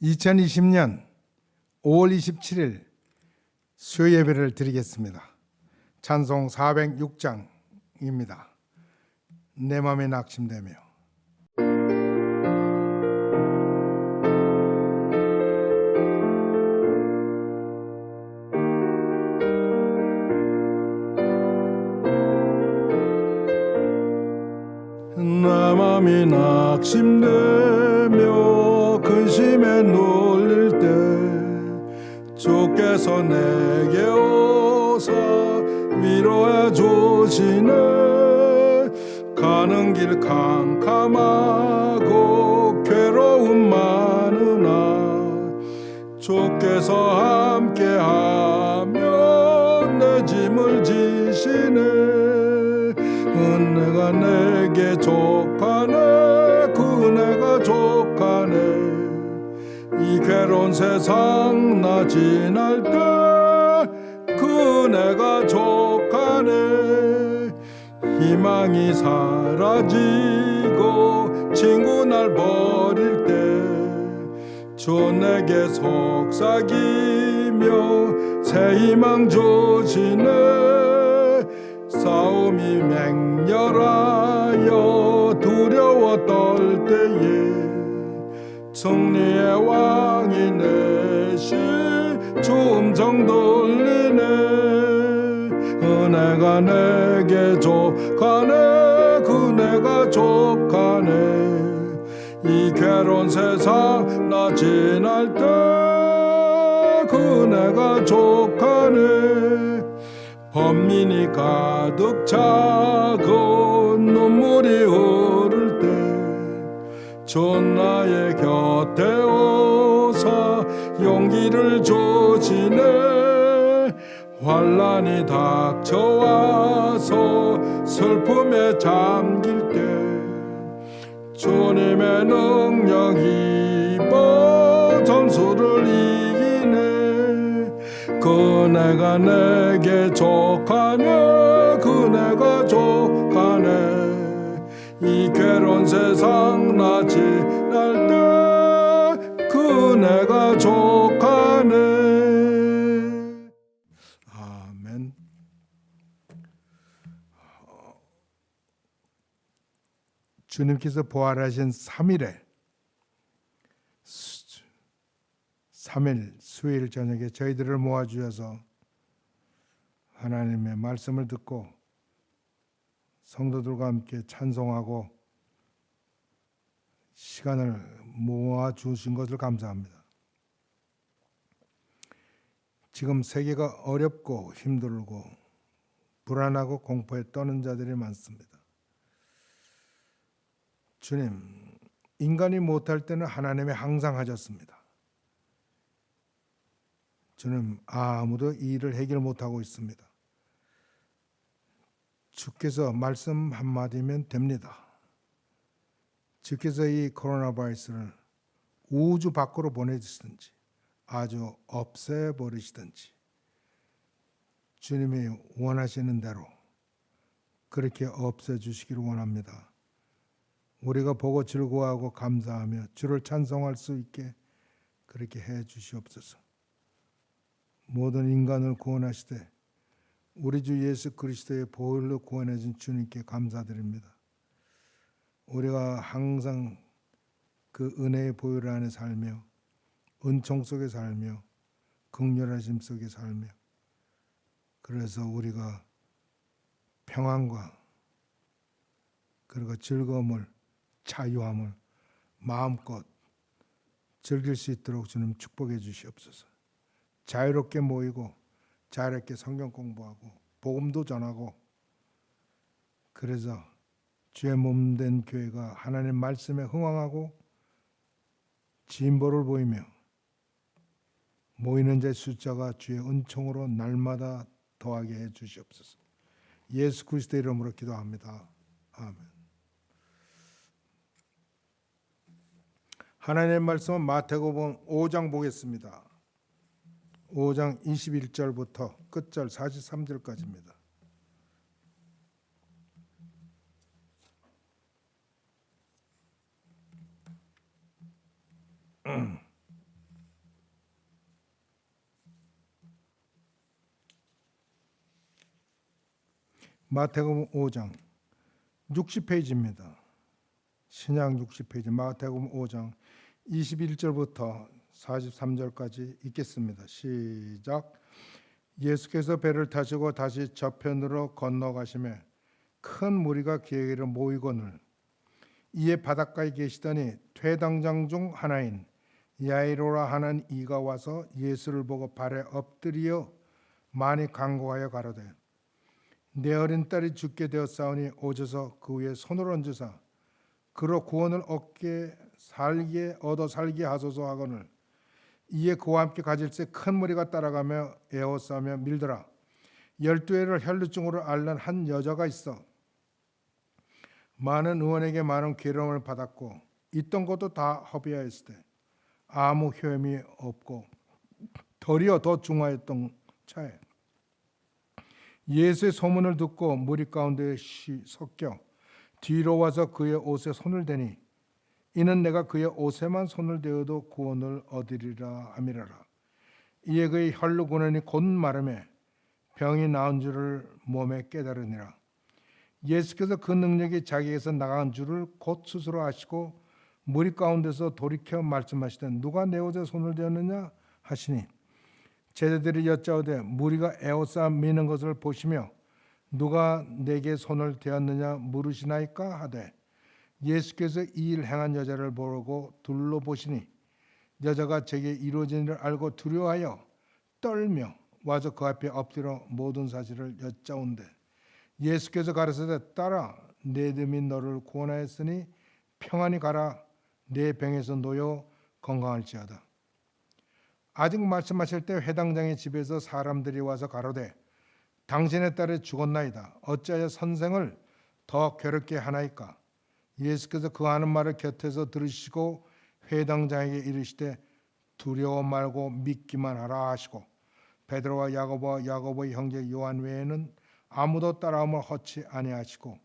2020년 5월 27일 수요 예배를 드리겠습니다. 찬송 406장입니다. 내 맘에 낙심되며. 내 맘이 낙심되며 근심에 눌릴 때 주께서 내게 오사 위로해 주시네. 가는 길 캄캄하고 괴로움 많으나 주께서 함께하며 내 짐을 지시네. 은혜가 내게 족하네. 그 은혜가 족하네. 이 괴로운 세상 나 지날 때 그 은혜가 족하네. 희망이 사라지고 친구 날 버릴 때 주 내게 속삭이며 새 희망 주시네. 싸움이 맹렬하여 두려워 떨 때에 승리의 왕이 내신 주 음성 들리네. 은혜가 내게 족하네. 그네가 족하네. 이 괴로운 세상 나 지날 때 그네가 족하네. 번민이 가득 차고 눈물이 흐를 때 주 나의 곁에 오사 용기를 주시네. 환난이 닥쳐와서 슬픔에 잠길 때 주님의 능력 입어 전술을 이기네. 그네가 내게 족하네. 그네가 족하네. 이 괴로운 세상 나 지날 때 그네가 족하네. 아멘. 주님께서 부활하신 3일에 3일 수요일 저녁에 저희들을 모아주셔서 하나님의 말씀을 듣고 성도들과 함께 찬송하고 시간을 모아주신 것을 감사합니다. 지금 세계가 어렵고 힘들고 불안하고 공포에 떠는 자들이 많습니다. 주님, 인간이 못할 때는 하나님이 항상 하셨습니다. 주님, 아무도 이 일을 해결 못하고 있습니다. 주께서 말씀 한마디면 됩니다. 주께서 이 코로나 바이러스를 우주 밖으로 보내주시든지 아주 없애버리시든지 주님이 원하시는 대로 그렇게 없애주시기를 원합니다. 우리가 보고 즐거워하고 감사하며 주를 찬송할 수 있게 그렇게 해 주시옵소서. 모든 인간을 구원하시되 우리 주 예수 그리스도의 보혈로 구원해 준 주님께 감사드립니다. 우리가 항상 그 은혜의 보혈 안에 살며 은총 속에 살며 긍휼하심 속에 살며 그래서 우리가 평안과 그리고 즐거움을 자유함을 마음껏 즐길 수 있도록 주님 축복해 주시옵소서. 자유롭게 모이고 자유롭게 성경 공부하고 복음도 전하고 그래서 주의 몸된 교회가 하나님 말씀에 흥황하고 진보를 보이며 모이는 자의 숫자가 주의 은총으로 날마다 더하게 해 주시옵소서. 예수 그리스도의 이름으로 기도합니다. 아멘. 하나님의 말씀은 마태복음 5장 보겠습니다. 5장 21절부터 끝절 43절까지입니다. 마태복음 5장 60페이지입니다. 신약 60페이지 마태복음 5장 21절부터 43절까지 읽겠습니다. 시작. 예수께서 배를 타시고 다시 저편으로 건너가시매 큰 무리가 그에게로 모이거늘 이에 바닷가에 계시더니 퇴당장 중 하나인 야이로라 하는 이가 와서 예수를 보고 발에 엎드리어 많이 간구하여 가로되 내 어린 딸이 죽게 되었사오니 오셔서 그 위에 손을 얹으사 그로 구원을 얻어 살게 하소서 하거늘 이에 그와 함께 가질새 큰 무리가 따라가며 에워싸며 밀더라. 12해를 혈루증으로 앓는 한 여자가 있어 많은 의원에게 많은 괴로움을 받았고 있던 것도 다 허비하였을 때 아무 효험이 없고 도리어 더 중하였던 차에 예수의 소문을 듣고 무리 가운데 섞여 뒤로 와서 그의 옷에 손을 대니 이는 내가 그의 옷에만 손을 대어도 구원을 얻으리라 함이라라. 이에 그의 혈루군원이 곧 마름에 병이 나은 줄을 몸에 깨달으니라. 예수께서 그 능력이 자기에게서 나간 줄을 곧 스스로 아시고 무리 가운데서 돌이켜 말씀하시되 누가 내 옷에 손을 대었느냐 하시니 제자들이 여짜오되 무리가 에워싸 미는 것을 보시며 누가 내게 손을 대었느냐 물으시나이까 하되 예수께서 이 일 행한 여자를 보고 둘러보시니 여자가 제게 이루어진 일을 알고 두려워하여 떨며 와서 그 앞에 엎드려 모든 사실을 여짜온대 예수께서 가르치되 딸아 내 믿음이 너를 구원하였으니 평안히 가라 내 병에서 놓여 건강할지어다. 아직 말씀하실 때 회당장의 집에서 사람들이 와서 가로되 당신의 딸이 죽었나이다. 어찌하여 선생을 더 괴롭게 하나이까? 예수께서 그 하는 말을 곁에서 들으시고 회당장에게 이르시되 두려워 말고 믿기만 하라 하시고 베드로와 야고보와 야고보의 형제 요한 외에는 아무도 따라옴을 허치 아니하시고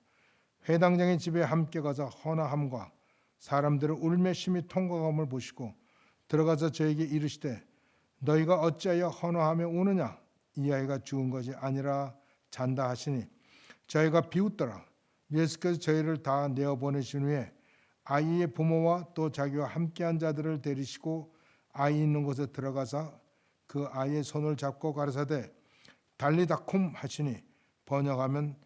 회당장의 집에 함께 가서 헌화함과 사람들을 울며 심히 통곡함을 보시고 들어가서 저에게 이르시되 너희가 어찌하여 헌화하며 우느냐? 이 아이가 죽은 것이 아니라 잔다 하시니 저희가 비웃더라. 예수께서 저희를 다 내어보내신 후에 아이의 부모와 또 자기와 함께한 자들을 데리시고 아이 있는 곳에 들어가서 그 아이의 손을 잡고 가르사대 달리다쿰 하시니 번역하면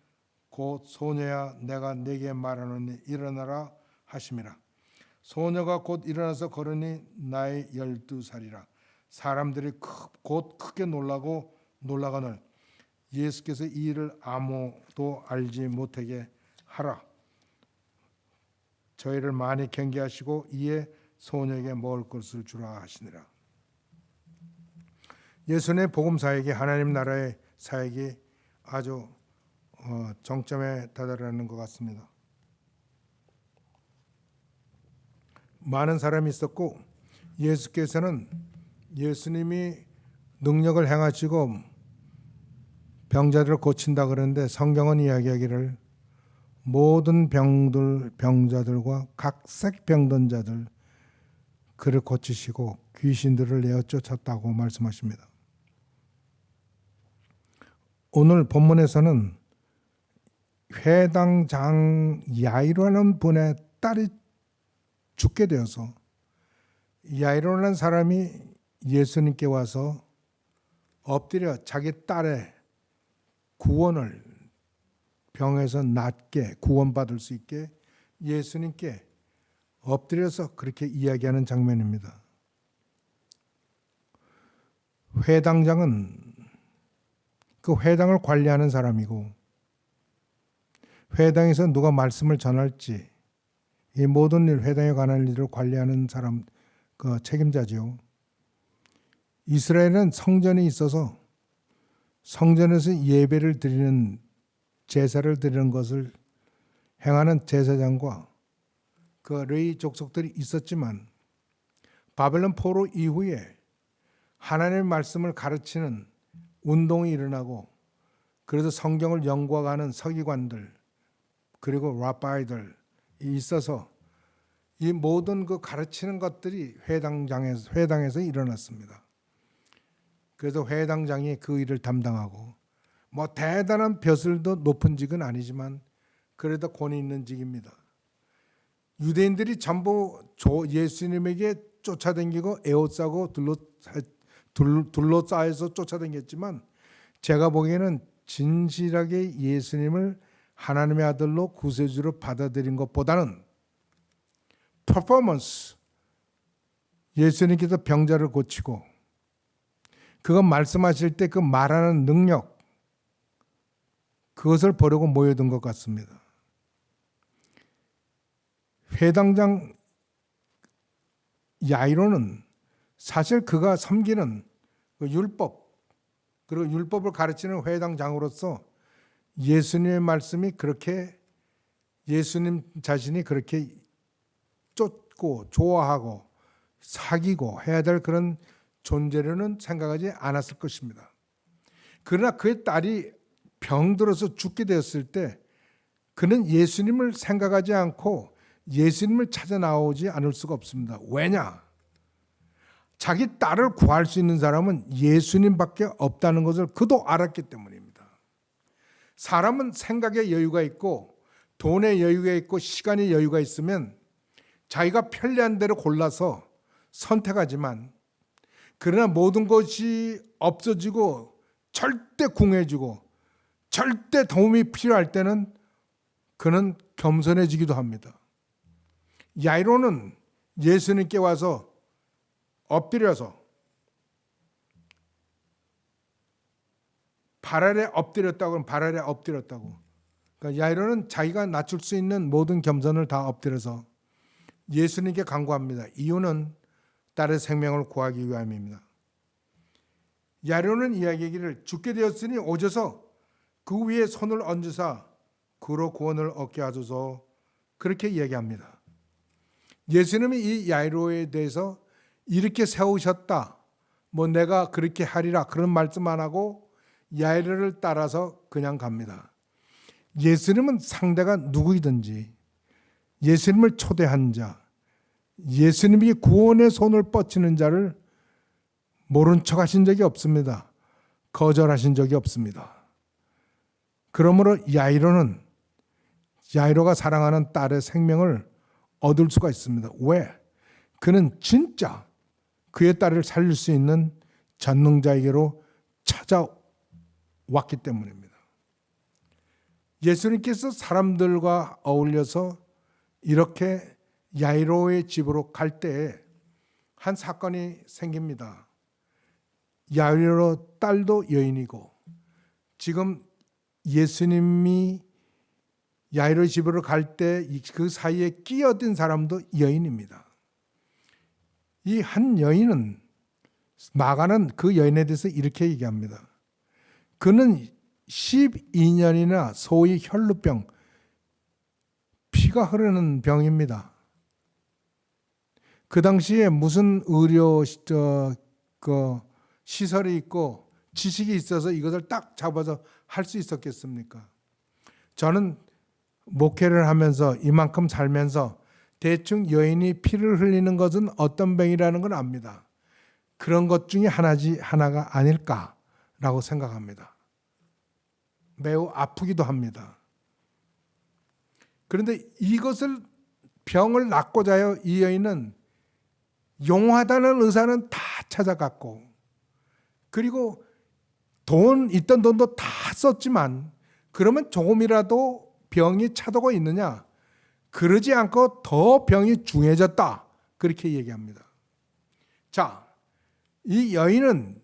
곧 소녀야 내가 네게 말하노니 일어나라 하심이라. 소녀가 곧 일어나서 걸으니 나이 12살이라. 사람들이 곧 크게 놀라거늘 예수께서 이 일을 아무도 알지 못하게 하라. 저희를 많이 경계하시고 이에 소녀에게 먹을 것을 주라 하시니라. 예수님의 복음 사역이 하나님 나라의 사역이 아주 정점에 다다르는 것 같습니다. 많은 사람이 있었고 예수님이 능력을 행하시고 병자들을 고친다 그러는데 성경은 이야기하기를 모든 병자들과 각색 병든 자들 그를 고치시고 귀신들을 내어 쫓았다고 말씀하십니다. 오늘 본문에서는 회당장 야이로라는 분의 딸이 죽게 되어서 야이로라는 사람이 예수님께 와서 엎드려 자기 딸의 구원을 병에서 낫게 구원받을 수 있게 예수님께 엎드려서 그렇게 이야기하는 장면입니다. 회당장은 그 회당을 관리하는 사람이고 회당에서 누가 말씀을 전할지 이 모든 일 회당에 관한 일을 관리하는 사람 그 책임자죠. 이스라엘은 성전이 있어서 성전에서 예배를 드리는 제사를 드리는 것을 행하는 제사장과 그 레위 족속들이 있었지만 바벨론 포로 이후에 하나님의 말씀을 가르치는 운동이 일어나고 그래서 성경을 연구하는 서기관들 그리고 라바이들이 있어서 이 모든 그 가르치는 것들이 회당에서 일어났습니다. 그래서 회당장이 그 일을 담당하고 뭐 대단한 벼슬도 높은 직은 아니지만 그래도 권위 있는 직입니다. 유대인들이 전부 예수님에게 쫓아다니고 에워싸고 둘러싸여서 쫓아다녔지만 제가 보기에는 진실하게 예수님을 하나님의 아들로 구세주로 받아들인 것보다는 퍼포먼스, 예수님께서 병자를 고치고 그거 말씀하실 때 그 말하는 능력, 그것을 보려고 모여든 것 같습니다. 회당장 야이로는 사실 그가 섬기는 그 율법, 그리고 율법을 가르치는 회당장으로서 예수님의 말씀이 그렇게, 예수님 자신이 그렇게 쫓고 좋아하고 사귀고 해야 될 그런 존재로는 생각하지 않았을 것입니다. 그러나 그의 딸이 병들어서 죽게 되었을 때 그는 예수님을 생각하지 않고 예수님을 찾아 나오지 않을 수가 없습니다. 왜냐? 자기 딸을 구할 수 있는 사람은 예수님밖에 없다는 것을 그도 알았기 때문입니다. 사람은 생각의 여유가 있고 돈의 여유가 있고 시간의 여유가 있으면 자기가 편리한 대로 골라서 선택하지만, 그러나 모든 것이 없어지고 절대 궁해지고 절대 도움이 필요할 때는 그는 겸손해지기도 합니다. 야이로는 예수님께 와서 엎드려서 발 아래 엎드렸다고 하면 발 아래 엎드렸다고. 그러니까 야이로는 자기가 낮출 수 있는 모든 겸손을 다 엎드려서 예수님께 간구합니다. 이유는 딸의 생명을 구하기 위함입니다. 야이로는 이야기하기를 죽게 되었으니 오셔서 그 위에 손을 얹으사 그로 구원을 얻게 하소서, 그렇게 이야기합니다. 예수님이 이 야이로에 대해서 이렇게 세우셨다, 뭐 내가 그렇게 하리라, 그런 말씀 안 하고 야이로를 따라서 그냥 갑니다. 예수님은 상대가 누구이든지 예수님을 초대한 자, 예수님이 구원의 손을 뻗치는 자를 모른 척 하신 적이 없습니다. 거절하신 적이 없습니다. 그러므로 야이로가 사랑하는 딸의 생명을 얻을 수가 있습니다. 왜? 그는 진짜 그의 딸을 살릴 수 있는 전능자에게로 찾아왔기 때문입니다. 예수님께서 사람들과 어울려서 이렇게 야이로의 집으로 갈 때에 한 사건이 생깁니다. 야이로 딸도 여인이고, 지금 예수님이 야이로의 집으로 갈 때 그 사이에 끼어든 사람도 여인입니다. 이 한 여인은, 마가는 그 여인에 대해서 이렇게 얘기합니다. 그는 12년이나 소위 혈루병, 피가 흐르는 병입니다. 그 당시에 무슨 의료 시설이 있고 지식이 있어서 이것을 딱 잡아서 할 수 있었겠습니까? 저는 목회를 하면서 이만큼 살면서 대충 여인이 피를 흘리는 것은 어떤 병이라는 걸 압니다. 그런 것 중에 하나가 아닐까라고 생각합니다. 매우 아프기도 합니다. 그런데 이것을 병을 낫고자 하여 이 여인은 용하다는 의사는 다 찾아갔고, 그리고 있던 돈도 다 썼지만 그러면 조금이라도 병이 차도가 있느냐? 그러지 않고 더 병이 중해졌다, 그렇게 얘기합니다. 자, 이 여인은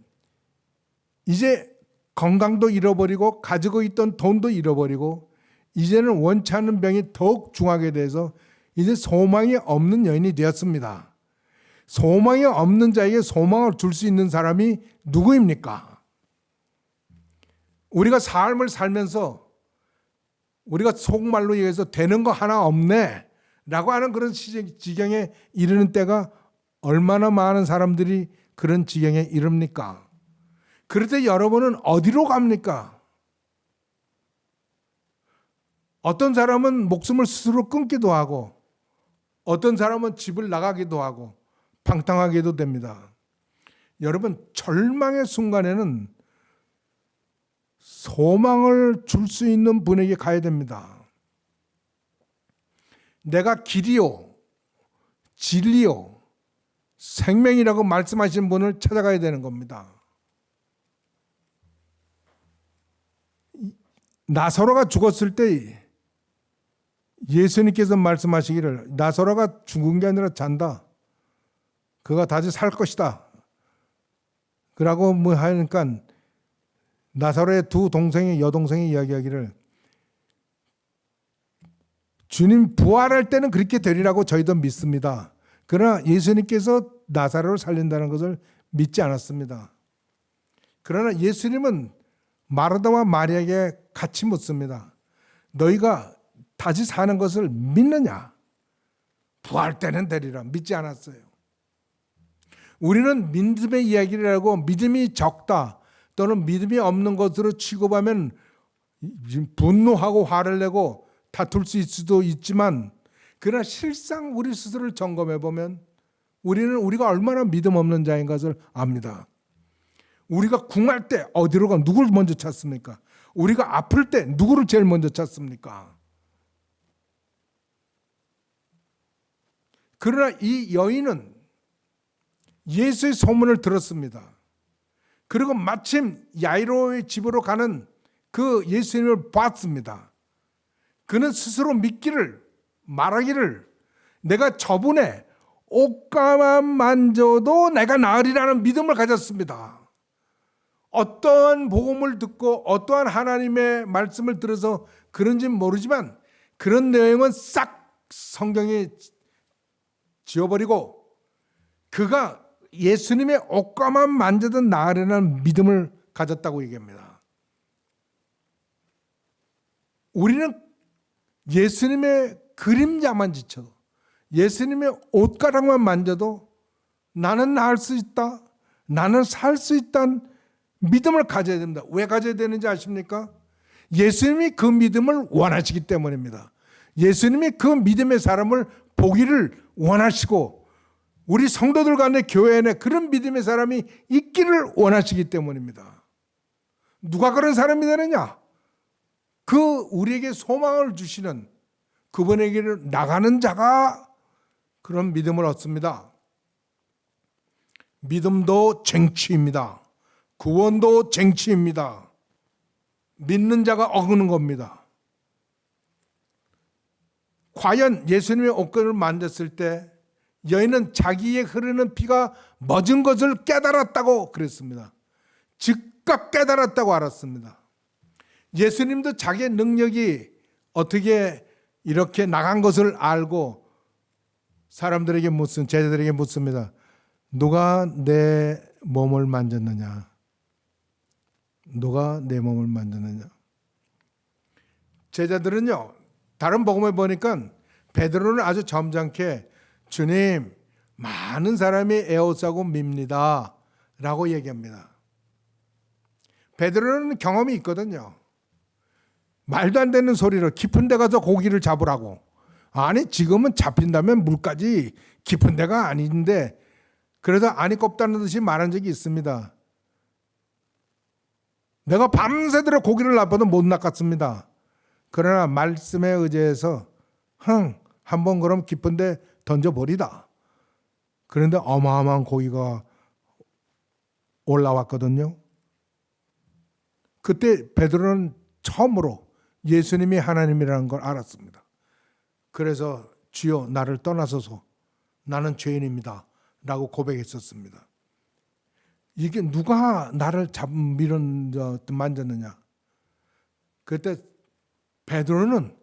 이제 건강도 잃어버리고 가지고 있던 돈도 잃어버리고 이제는 원치 않는 병이 더욱 중하게 돼서 이제 소망이 없는 여인이 되었습니다. 소망이 없는 자에게 소망을 줄 수 있는 사람이 누구입니까? 우리가 삶을 살면서 우리가 속말로 얘기해서 되는 거 하나 없네 라고 하는 그런 지경에 이르는 때가 얼마나 많은 사람들이 그런 지경에 이릅니까? 그럴 때 여러분은 어디로 갑니까? 어떤 사람은 목숨을 스스로 끊기도 하고 어떤 사람은 집을 나가기도 하고 방탕하게도 됩니다. 여러분, 절망의 순간에는 소망을 줄 수 있는 분에게 가야 됩니다. 내가 길이요, 진리요, 생명이라고 말씀하신 분을 찾아가야 되는 겁니다. 나사로가 죽었을 때 예수님께서 말씀하시기를 나사로가 죽은 게 아니라 잔다. 그가 다시 살 것이다. 그러고 뭐 하니까 나사로의 두 동생이 여동생이 이야기하기를 주님 부활할 때는 그렇게 되리라고 저희도 믿습니다. 그러나 예수님께서 나사로를 살린다는 것을 믿지 않았습니다. 그러나 예수님은 마르다와 마리아에게 같이 묻습니다. 너희가 다시 사는 것을 믿느냐? 부활 때는 되리라. 믿지 않았어요. 우리는 믿음의 이야기를 하고 믿음이 적다 또는 믿음이 없는 것으로 취급하면 분노하고 화를 내고 다툴 수도 있지만, 그러나 실상 우리 스스로를 점검해 보면 우리는 우리가 얼마나 믿음 없는 자인 것을 압니다. 우리가 궁할 때 어디로 가 누구를 먼저 찾습니까? 우리가 아플 때 누구를 제일 먼저 찾습니까? 그러나 이 여인은 예수의 소문을 들었습니다. 그리고 마침 야이로의 집으로 가는 그 예수님을 봤습니다. 그는 스스로 믿기를, 말하기를 내가 저분의 옷가만 만져도 내가 나으리라는 믿음을 가졌습니다. 어떠한 복음을 듣고 어떠한 하나님의 말씀을 들어서 그런지는 모르지만 그런 내용은 싹 성경에 지워버리고 그가 예수님의 옷가만 만져도 나으리라는 믿음을 가졌다고 얘기합니다. 우리는 예수님의 그림자만 지쳐도, 예수님의 옷가락만 만져도 나는 나을 수 있다, 나는 살 수 있다는 믿음을 가져야 됩니다. 왜 가져야 되는지 아십니까? 예수님이 그 믿음을 원하시기 때문입니다. 예수님이 그 믿음의 사람을 보기를 원하시고 우리 성도들 간에 교회 안에 그런 믿음의 사람이 있기를 원하시기 때문입니다. 누가 그런 사람이 되느냐? 그 우리에게 소망을 주시는 그분에게 나가는 자가 그런 믿음을 얻습니다. 믿음도 쟁취입니다. 구원도 쟁취입니다. 믿는 자가 얻는 겁니다. 과연 예수님의 옷걸이를 만졌을 때 여인은 자기의 흐르는 피가 멎은 것을 깨달았다고 그랬습니다. 즉각 깨달았다고 알았습니다. 예수님도 자기의 능력이 어떻게 이렇게 나간 것을 알고 사람들에게 제자들에게 묻습니다. 누가 내 몸을 만졌느냐? 누가 내 몸을 만졌느냐? 제자들은요, 다른 복음에 보니까 베드로는 아주 점잖게 주님, 많은 사람이 에워싸고 밉니다 라고 얘기합니다. 베드로는 경험이 있거든요. 말도 안 되는 소리를 깊은 데 가서 고기를 잡으라고. 아니 지금은 잡힌다면 물까지 깊은 데가 아닌데 그래서 안이 꼽다는 듯이 말한 적이 있습니다. 내가 밤새도록 고기를 놔봐도 못 낚았습니다. 그러나 말씀에 의지해서 한번 그럼 깊은 데 던져버리다. 그런데 어마어마한 고기가 올라왔거든요. 그때 베드로는 처음으로 예수님이 하나님이라는 걸 알았습니다. 그래서 주여 나를 떠나소서 나는 죄인입니다 라고 고백했었습니다. 이게 누가 나를 만졌느냐? 그때 베드로는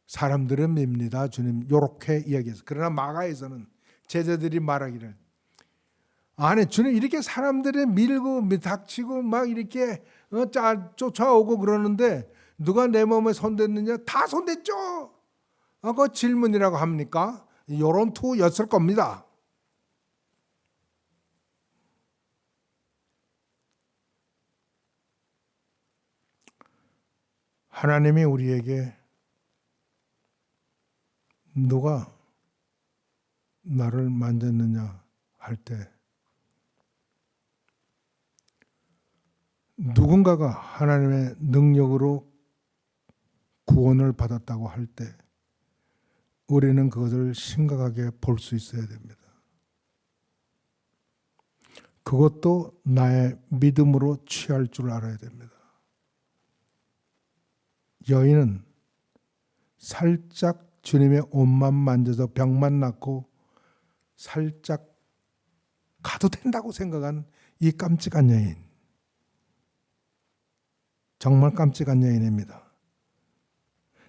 사람들은 밉니다 주님 이렇게 이야기했어요. 그러나 마가에서는 제자들이 말하기를 아니 주님 이렇게 사람들이 밀고 닥치고 막 이렇게 쫓아오고 그러는데 누가 내 몸에 손댔느냐? 다 손댔죠. 그 질문이라고 합니까? 이런 투였을 겁니다. 하나님이 우리에게 누가 나를 만졌느냐 할 때 누군가가 하나님의 능력으로 구원을 받았다고 할 때 우리는 그것을 심각하게 볼 수 있어야 됩니다. 그것도 나의 믿음으로 취할 줄 알아야 됩니다. 여인은 살짝 주님의 옷만 만져서 병만 낫고 살짝 가도 된다고 생각한 이 깜찍한 여인. 정말 깜찍한 여인입니다.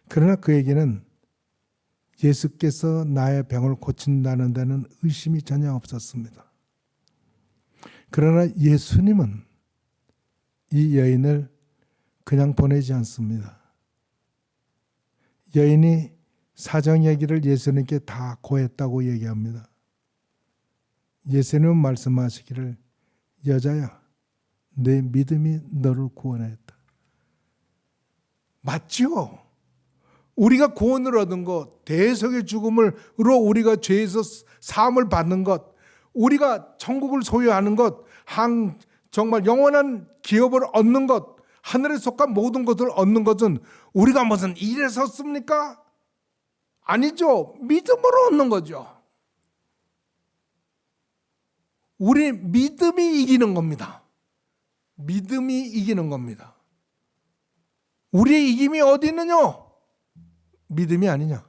그러나 그에게는 예수께서 나의 병을 고친다는 데는 의심이 전혀 없었습니다. 그러나 예수님은 이 여인을 그냥 보내지 않습니다. 여인이 사정 얘기를 예수님께 다 고했다고 얘기합니다. 예수님은 말씀하시기를 여자야 내 믿음이 너를 구원하였다. 맞죠? 우리가 구원을 얻은 것, 대속의 죽음으로 우리가 죄에서 사함을 받는 것, 우리가 천국을 소유하는 것, 정말 영원한 기업을 얻는 것, 하늘에 속한 모든 것을 얻는 것은 우리가 무슨 일에서 씁니까? 아니죠. 믿음으로 얻는 거죠. 우리 믿음이 이기는 겁니다. 믿음이 이기는 겁니다. 우리의 이김이 어디 있느냐? 믿음이 아니냐?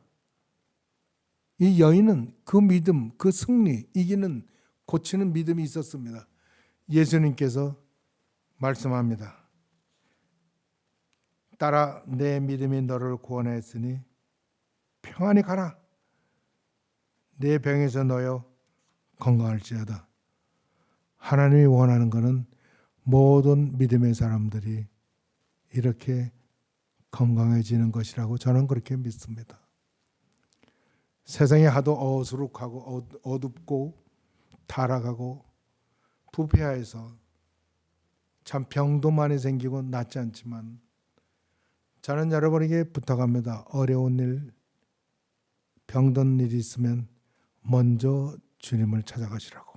이 여인은 그 믿음, 그 승리, 이기는, 고치는 믿음이 있었습니다. 예수님께서 말씀합니다. 딸아, 내 믿음이 너를 구원하였으니 평안히 가라. 내 병에서 놓여 건강할지어다. 하나님이 원하는 것은 모든 믿음의 사람들이 이렇게 건강해지는 것이라고 저는 그렇게 믿습니다. 세상이 하도 어수룩하고 어둡고 타락하고 부패하여서 참 병도 많이 생기고 낫지 않지만 저는 여러분에게 부탁합니다. 어려운 일, 병든 일이 있으면 먼저 주님을 찾아가시라고.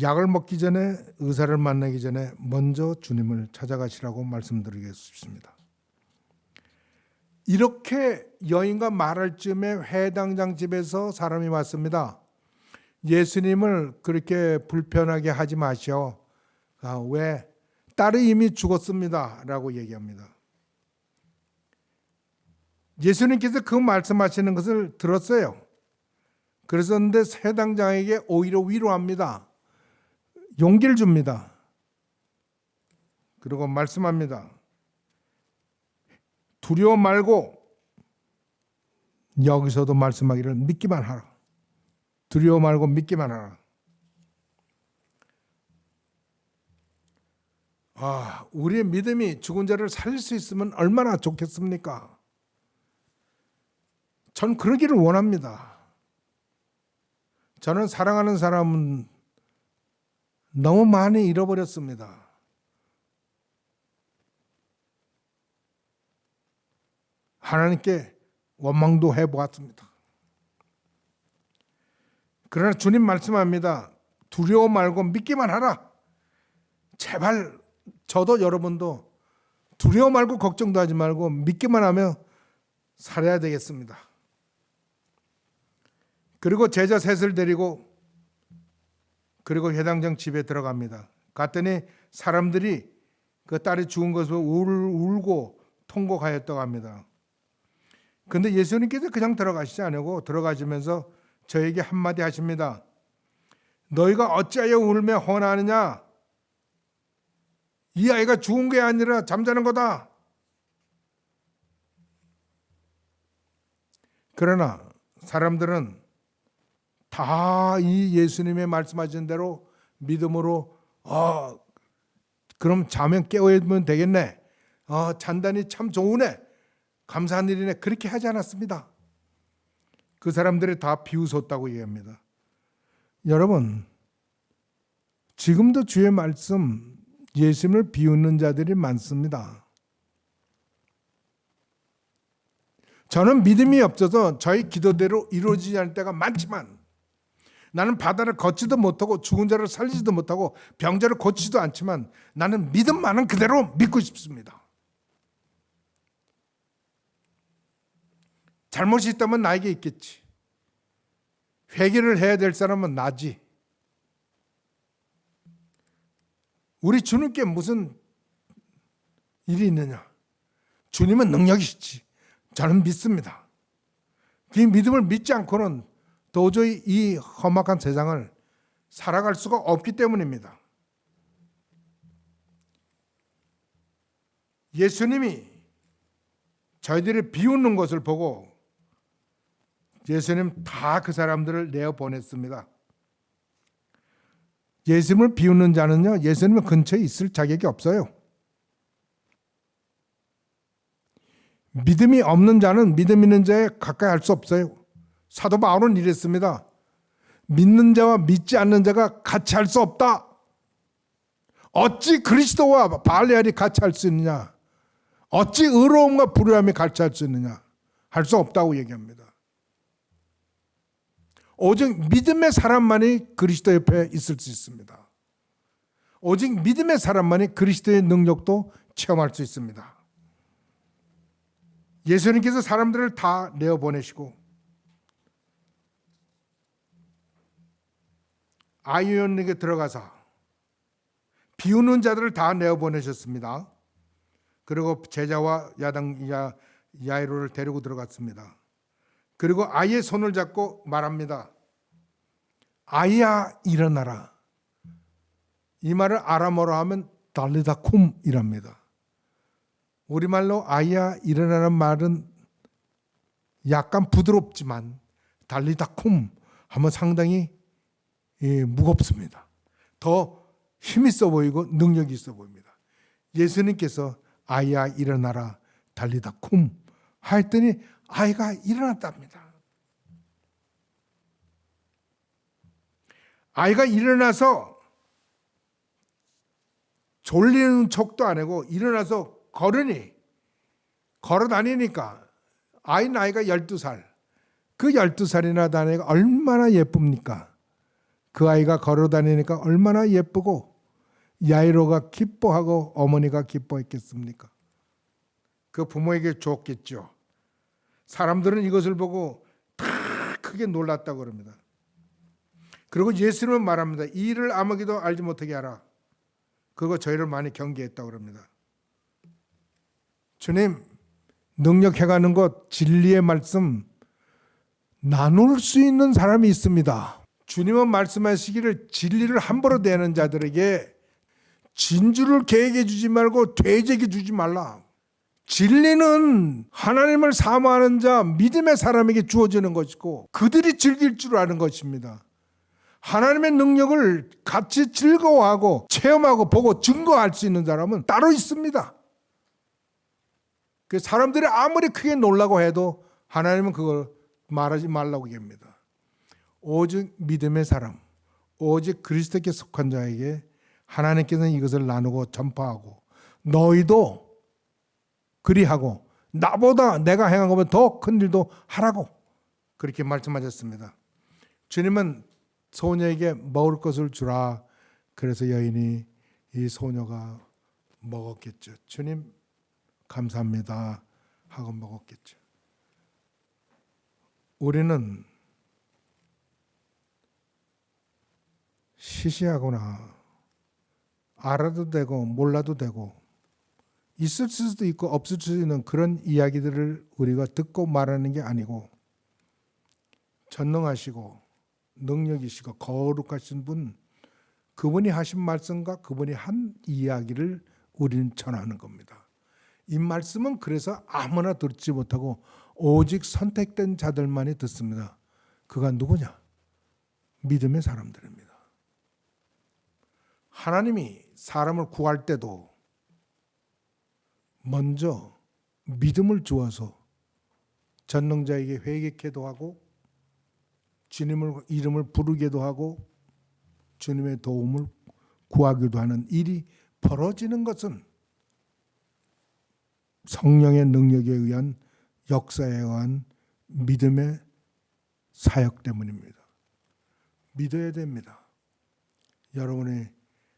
약을 먹기 전에, 의사를 만나기 전에 먼저 주님을 찾아가시라고 말씀드리겠습니다. 이렇게 여인과 말할 즈음에 회당장 집에서 사람이 왔습니다. 예수님을 그렇게 불편하게 하지 마시오. 왜? 딸이 이미 죽었습니다 라고 얘기합니다. 예수님께서 그 말씀하시는 것을 들었어요. 그랬었는데 회당장에게 오히려 위로합니다. 용기를 줍니다. 그리고 말씀합니다. 두려워 말고, 여기서도 말씀하기를 믿기만 하라. 두려워 말고 믿기만 하라. 우리의 믿음이 죽은 자를 살릴 수 있으면 얼마나 좋겠습니까? 전 그러기를 원합니다. 저는 사랑하는 사람은 너무 많이 잃어버렸습니다. 하나님께 원망도 해보았습니다. 그러나 주님 말씀합니다. 두려워 말고 믿기만 하라. 제발 저도 여러분도 두려워 말고 걱정도 하지 말고 믿기만 하며 살아야 되겠습니다. 그리고 제자 셋을 데리고 그리고 회당장 집에 들어갑니다. 갔더니 사람들이 그 딸이 죽은 것을 울고 통곡하였다고 합니다. 그런데 예수님께서 그냥 들어가시지 않고 들어가시면서 저에게 한마디 하십니다. 너희가 어찌하여 울며 헌하느냐? 이 아이가 죽은 게 아니라 잠자는 거다. 그러나 사람들은 다 이 예수님의 말씀하신 대로 믿음으로 그럼 자면 깨어있으면 되겠네. 잔다니 참 좋으네. 감사한 일이네. 그렇게 하지 않았습니다. 그 사람들이 다 비웃었다고 얘기합니다. 여러분, 지금도 주의 말씀, 예수님을 비웃는 자들이 많습니다. 저는 믿음이 없어서 저희 기도대로 이루어지지 않을 때가 많지만 나는 바다를 걷지도 못하고 죽은 자를 살리지도 못하고 병자를 고치지도 않지만 나는 믿음만은 그대로 믿고 싶습니다. 잘못이 있다면 나에게 있겠지. 회개를 해야 될 사람은 나지. 우리 주님께 무슨 일이 있느냐? 주님은 능력이시지. 저는 믿습니다. 그 믿음을 믿지 않고는 도저히 이 험악한 세상을 살아갈 수가 없기 때문입니다. 예수님이 저희들이 비웃는 것을 보고 예수님 다 그 사람들을 내어보냈습니다. 예수님을 비웃는 자는요, 예수님 근처에 있을 자격이 없어요. 믿음이 없는 자는 믿음 있는 자에 가까이 할 수 없어요. 사도 바울은 이랬습니다. 믿는 자와 믿지 않는 자가 같이 할 수 없다. 어찌 그리스도와 바알레알이 같이 할 수 있느냐? 어찌 의로움과 불의함이 같이 할 수 있느냐? 할 수 없다고 얘기합니다. 오직 믿음의 사람만이 그리스도 옆에 있을 수 있습니다. 오직 믿음의 사람만이 그리스도의 능력도 체험할 수 있습니다. 예수님께서 사람들을 다 내어보내시고 아이언에게 들어가서 비우는 자들을 다 내어보내셨습니다. 그리고 제자와 야이로를 데리고 들어갔습니다. 그리고 아이의 손을 잡고 말합니다. 아이야 일어나라. 이 말을 아람어로 하면 달리다쿰이랍니다. 우리말로 아이야 일어나는 말은 약간 부드럽지만 달리다쿰 하면 상당히 무겁습니다. 더 힘 있어 보이고 능력이 있어 보입니다. 예수님께서 아이야 일어나라 달리다쿰 하였더니 아이가 일어났답니다. 아이가 일어나서 졸리는 척도 안 하고 일어나서 걸어 다니니까 아이 나이가 12살. 그 12살이나 다니가 얼마나 예쁩니까? 그 아이가 걸어 다니니까 얼마나 예쁘고 야이로가 기뻐하고 어머니가 기뻐했겠습니까? 그 부모에게 좋겠죠. 사람들은 이것을 보고 다 크게 놀랐다고 그럽니다. 그리고 예수님은 말합니다. 이 일을 아무에게도 알지 못하게 하라. 그리고 저희를 많이 경계했다고 그럽니다. 주님, 능력해가는 것, 진리의 말씀 나눌 수 있는 사람이 있습니다. 주님은 말씀하시기를 진리를 함부로 내는 자들에게 진주를 개에게 주지 말고 돼지에게 주지 말라. 진리는 하나님을 사모하는 자, 믿음의 사람에게 주어지는 것이고 그들이 즐길 줄 아는 것입니다. 하나님의 능력을 같이 즐거워하고 체험하고 보고 증거할 수 있는 사람은 따로 있습니다. 그 사람들이 아무리 크게 놀라고 해도 하나님은 그걸 말하지 말라고 얘기합니다. 오직 믿음의 사람, 오직 그리스도께 속한 자에게 하나님께서는 이것을 나누고 전파하고 너희도 그리하고 나보다 내가 행한 것보다 더 큰 일도 하라고 그렇게 말씀하셨습니다. 주님은 소녀에게 먹을 것을 주라. 그래서 여인이 이 소녀가 먹었겠죠. 주님 감사합니다 하고 먹었겠죠. 우리는 시시하거나 알아도 되고 몰라도 되고 있을 수도 있고 없을 수도 있는 그런 이야기들을 우리가 듣고 말하는 게 아니고 전능하시고 능력이시고 거룩하신 분, 그분이 하신 말씀과 그분이 한 이야기를 우리는 전하는 겁니다. 이 말씀은 그래서 아무나 듣지 못하고 오직 선택된 자들만이 듣습니다. 그가 누구냐? 믿음의 사람들입니다. 하나님이 사람을 구할 때도 먼저 믿음을 주어서 전능자에게 회개케도 하고 주님의 이름을 부르게도 하고 주님의 도움을 구하기도 하는 일이 벌어지는 것은 성령의 능력에 의한 역사에 의한 믿음의 사역 때문입니다. 믿어야 됩니다. 여러분이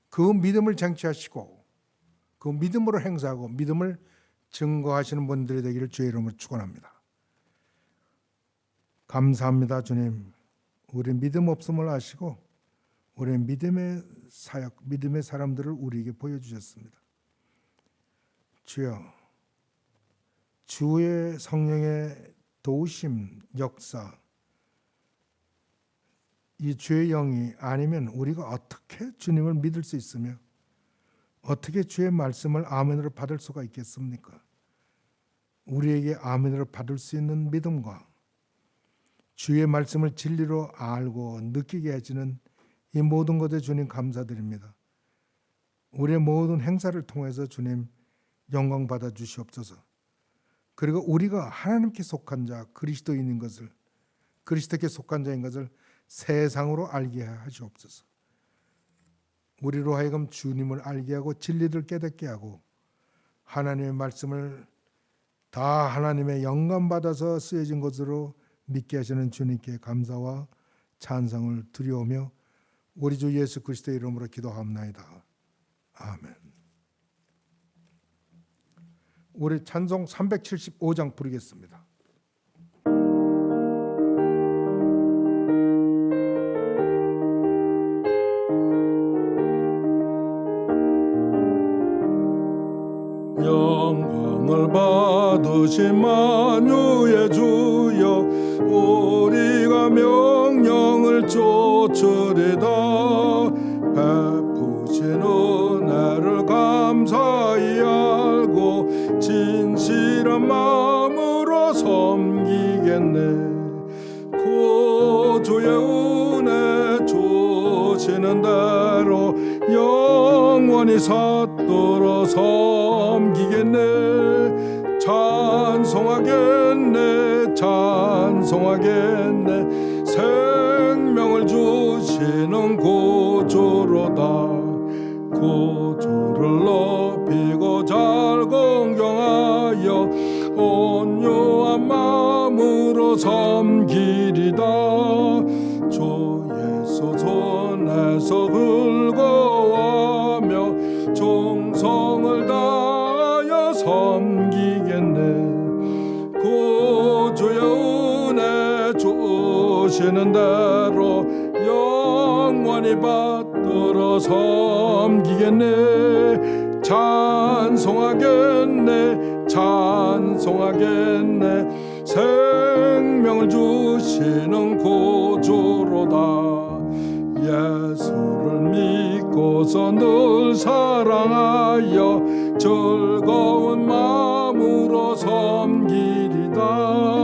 그 믿음을 쟁취하시고 그 믿음으로 행사하고 믿음을 증거하시는 분들이 되기를 주의 이름으로 축원합니다. 감사합니다. 주님. 우리 믿음 없음을 아시고 우리 믿음의 사역, 믿음의 사람들을 우리에게 보여주셨습니다. 주여, 주의 성령의 도우심, 역사, 이 주의 영이 아니면 우리가 어떻게 주님을 믿을 수 있으며 어떻게 주의 말씀을 아멘으로 받을 수가 있겠습니까? 우리에게 아멘으로 받을 수 있는 믿음과 주의 말씀을 진리로 알고 느끼게 해주는 이 모든 것에 주님 감사드립니다. 우리의 모든 행사를 통해서 주님 영광 받아 주시옵소서. 그리고 우리가 하나님께 속한 자, 그리스도인인 것을, 그리스도께 속한 자인 것을 세상으로 알게 하시옵소서. 우리로 하여금 주님을 알게 하고 진리를 깨닫게 하고 하나님의 말씀을 다 하나님의 영감 받아서 쓰여진 것으로 믿게 하시는 주님께 감사와 찬송을 드리오며 우리 주 예수 그리스도의 이름으로 기도합나이다. 아멘. 우리 찬송 375장 부르겠습니다. 영광을 받으신 만유의 주여 우리가 명령을 쫓으리다. 베푸신 은혜를 감사히 알고 진실한 마음으로 섬기겠네. 구주의 은혜 주시는 대로 영원히 삿들어 섬기겠네. 찬송하겠네, 찬송하겠네. 생명을 주시는 구주로다. 구주를 높이고 잘 공경하여 온유한 마음으로 섬기리다. 주 예수 손에서 즐거워하며 정성을 다하여 섬기겠네. 구주의 은혜 주시는 대로 영원히 받들어 섬기겠네. 찬송하겠네, 찬송하겠네. 생명을 주시는 구주로다. 예수를 믿고서 늘 사랑하여 즐거운 마음으로 섬기리다.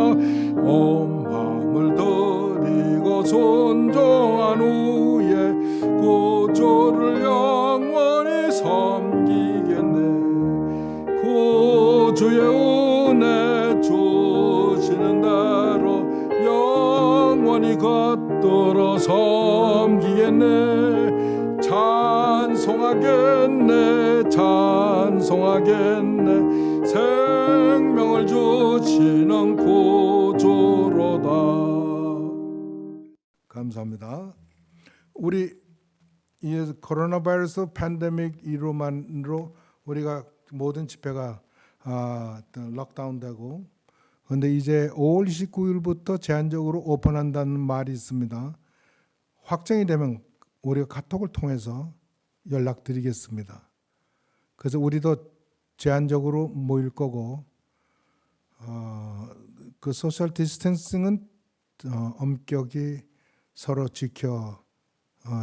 온 마음을 드리고 순종한 후에 구주를 영원히 섬기겠네. 구주의 은혜 주시는 대로 영원히 걷들어 섬기겠네. 찬송하겠네, 찬송하겠네. 생명을 주시는 구주로다. 감사합니다. 우리 이 코로나 바이러스 팬데믹 이로만으로 우리가 모든 집회가 록다운되고, 그런데 이제 5월 29일부터 제한적으로 오픈한다는 말이 있습니다. 확정이 되면 우리가 카톡을 통해서 연락드리겠습니다. 그래서 우리도 제한적으로 모일 거고, 그 소셜 디스턴싱은 엄격히 서로 지켜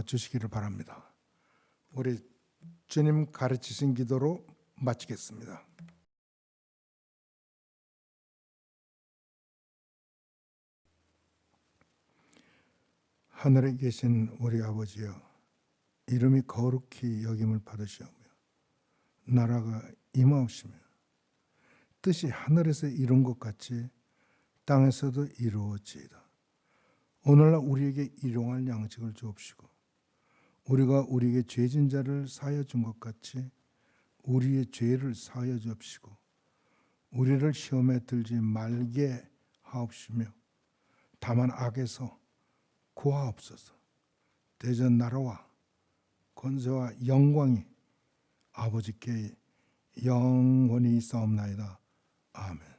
주시기를 바랍니다. 우리 주님 가르치신 기도로 마치겠습니다. 하늘에 계신 우리 아버지여, 이름이 거룩히 여김을 받으시오며 나라가 임하옵시며 뜻이 하늘에서 이룬 것 같이 땅에서도 이루어지이다. 오늘날 우리에게 일용할 양식을 주옵시고 우리가 우리에게 죄진 자를 사하여 준 것 같이 우리의 죄를 사하여 주옵시고 우리를 시험에 들지 말게 하옵시며 다만 악에서 구하옵소서. 대전 나라와 권세와 영광이 아버지께 영원히 있사옵나이다. 아멘.